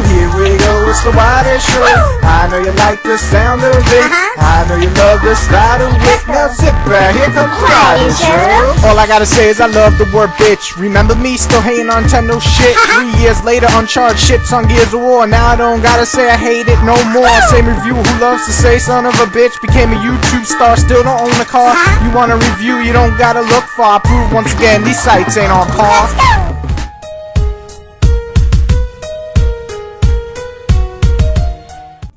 Here we go, it's the Whitey Show. I know you like the sound of it. I know you love the style of it. Now sit back, here comes the Whitey Show. All I gotta say is I love the word bitch. Remember me still hating on Nintendo shit? 3 years later, Uncharted shits on Gears of War. Now I don't gotta say I hate it no more. Same review who loves to say son of a bitch. Became a YouTube star, still don't own a car. You want a review, you don't gotta look far. Prove once again, these sites ain't on par.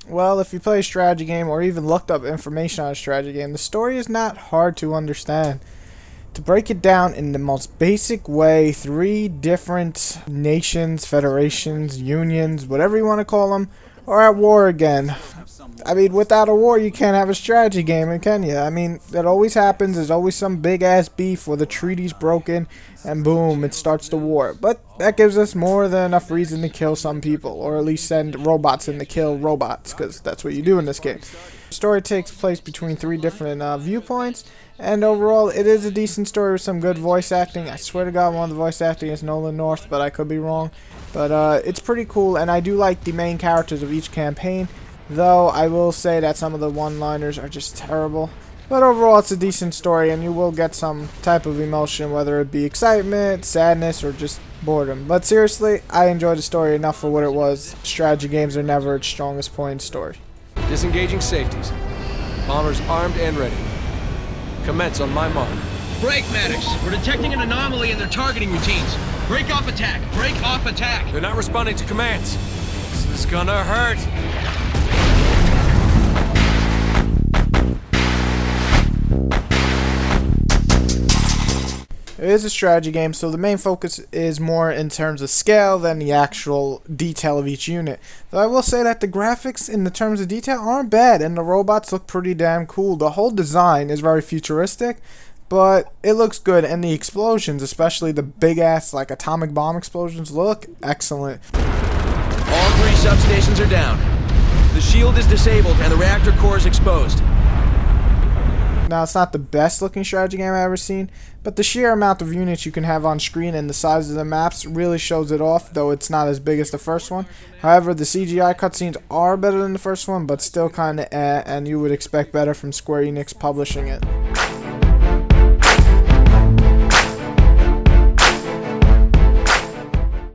Well, if you play a strategy game or even looked up information on a strategy game, the story is not hard to understand. To break it down in the most basic way, 3 different nations, federations, unions, whatever you want to call them, are at war again. I mean, without a war, you can't have a strategy game, can you? I mean, that always happens. There's always some big-ass beef where the treaty's broken, and boom, it starts the war. But that gives us more than enough reason to kill some people, or at least send robots in to kill robots, because that's what you do in this game. The story takes place between 3 different viewpoints, and overall, it is a decent story with some good voice acting. I swear to God, one of the voice acting is Nolan North, but I could be wrong. But it's pretty cool, and I do like the main characters of each campaign. Though I will say that some of the one-liners are just terrible. But overall, it's a decent story, and you will get some type of emotion, whether it be excitement, sadness, or just boredom. But seriously, I enjoyed the story enough for what it was. Strategy games are never its strongest point in story. Disengaging safeties. Bombers armed and ready. Commence on my mark. Break, medics. We're detecting an anomaly in their targeting routines. Break off attack. Break off attack. They're not responding to commands. This is gonna hurt. It is a strategy game, so the main focus is more in terms of scale than the actual detail of each unit. Though I will say that the graphics in the terms of detail aren't bad, and the robots look pretty damn cool. The whole design is very futuristic, but it looks good, and the explosions, especially the big-ass like atomic bomb explosions, look excellent. All 3 substations are down. The shield is disabled, and the reactor core is exposed. Now, it's not the best looking strategy game I've ever seen, but the sheer amount of units you can have on screen and the size of the maps really shows it off, though it's not as big as the first one. However, the CGI cutscenes are better than the first one, but still kinda and you would expect better from Square Enix publishing it.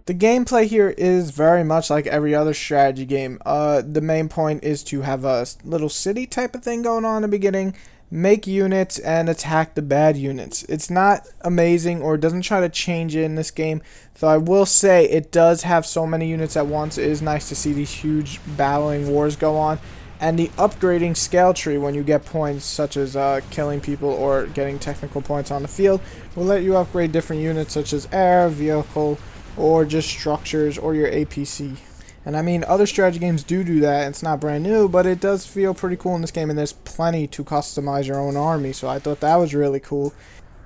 The gameplay here is very much like every other strategy game. The main point is to have a little city type of thing going on in the beginning, make units, and attack the bad units. It's not amazing, or it doesn't try to change it in this game, though I will say it does have so many units at once. It is nice to see these huge battling wars go on. And the upgrading scale tree, when you get points such as killing people or getting technical points on the field, will let you upgrade different units such as air, vehicle, or just structures, or your APC. And I mean, other strategy games do that. It's not brand new, but it does feel pretty cool in this game, and there's plenty to customize your own army, so I thought that was really cool.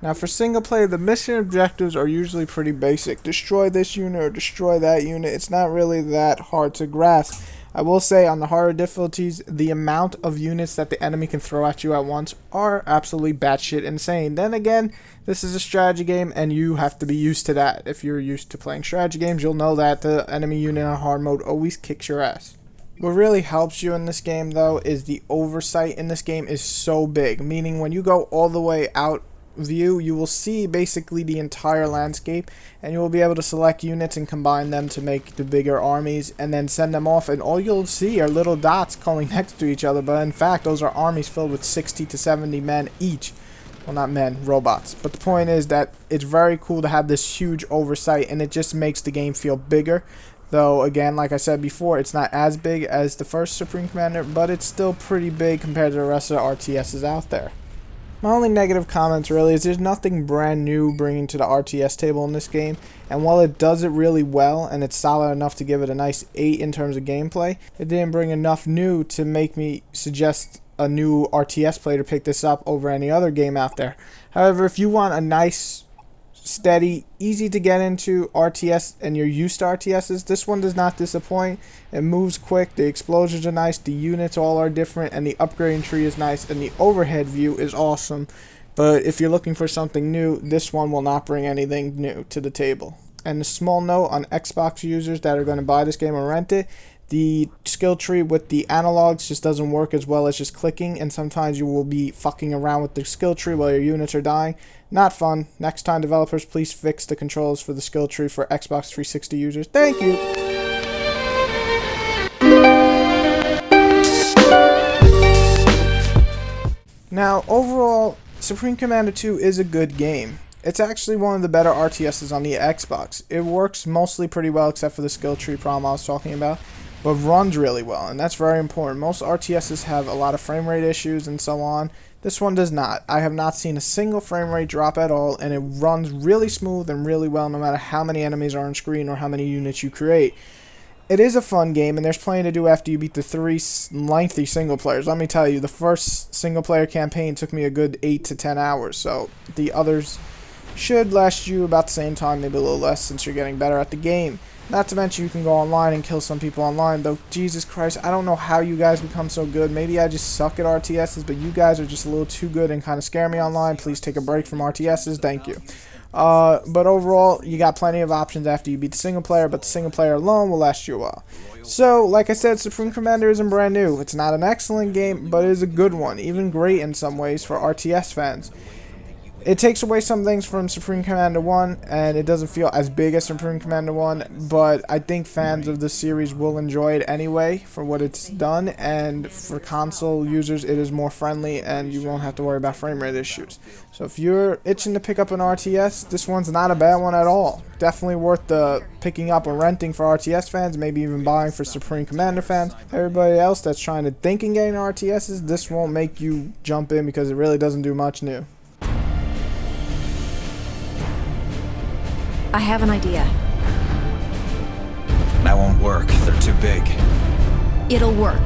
Now for single player, the mission objectives are usually pretty basic. Destroy this unit or destroy that unit. It's not really that hard to grasp. I will say on the harder difficulties, the amount of units that the enemy can throw at you at once are absolutely batshit insane. Then again, this is a strategy game, and you have to be used to that. If you're used to playing strategy games, you'll know that the enemy unit on hard mode always kicks your ass. What really helps you in this game, though, is the oversight in this game is so big. Meaning when you go all the way out view, you will see basically the entire landscape, and you will be able to select units and combine them to make the bigger armies and then send them off, and all you'll see are little dots calling next to each other, but in fact those are armies filled with 60 to 70 men each. Well, not men, robots. But the point is that it's very cool to have this huge oversight, and it just makes the game feel bigger. Though again, like I said before, it's not as big as the first Supreme Commander, but it's still pretty big compared to the rest of the RTSs out there. My only negative comments really is there's nothing brand new bringing to the RTS table in this game, and while it does it really well and it's solid enough to give it a nice 8 in terms of gameplay, it didn't bring enough new to make me suggest a new RTS player to pick this up over any other game out there. However, if you want a nice, steady, easy to get into RTS and you're used to RTSs, this one does not disappoint. It moves quick, the explosions are nice, the units all are different, and the upgrading tree is nice, and the overhead view is awesome. But if you're looking for something new, this one will not bring anything new to the table. And a small note on Xbox users that are going to buy this game or rent it, the skill tree with the analogs just doesn't work as well as just clicking, and sometimes you will be fucking around with the skill tree while your units are dying. Not fun. Next time, developers, please fix the controls for the skill tree for Xbox 360 users. Thank you! Now, overall, Supreme Commander 2 is a good game. It's actually one of the better RTSs on the Xbox. It works mostly pretty well except for the skill tree problem I was talking about, but runs really well, and that's very important. Most RTSs have a lot of frame rate issues and so on. This one does not. I have not seen a single frame rate drop at all, and it runs really smooth and really well no matter how many enemies are on screen or how many units you create. It is a fun game, and there's plenty to do after you beat the 3 lengthy single players. Let me tell you, the first single player campaign took me a good 8 to 10 hours, so the others should last you about the same time, maybe a little less since you're getting better at the game. Not to mention you can go online and kill some people online, though Jesus Christ, I don't know how you guys become so good. Maybe I just suck at RTSs, but you guys are just a little too good and kind of scare me online. Please take a break from RTSs, thank you. But overall, you got plenty of options after you beat the single player, but the single player alone will last you a while. So, like I said, Supreme Commander isn't brand new. It's not an excellent game, but it is a good one, even great in some ways for RTS fans. It takes away some things from Supreme Commander 1, and it doesn't feel as big as Supreme Commander 1, but I think fans of the series will enjoy it anyway for what it's done, and for console users it is more friendly and you won't have to worry about frame rate issues. So if you're itching to pick up an RTS, this one's not a bad one at all. Definitely worth the picking up or renting for RTS fans, maybe even buying for Supreme Commander fans. Everybody else that's trying to think and getting RTSs, this won't make you jump in because it really doesn't do much new. I have an idea. That won't work. They're too big. It'll work.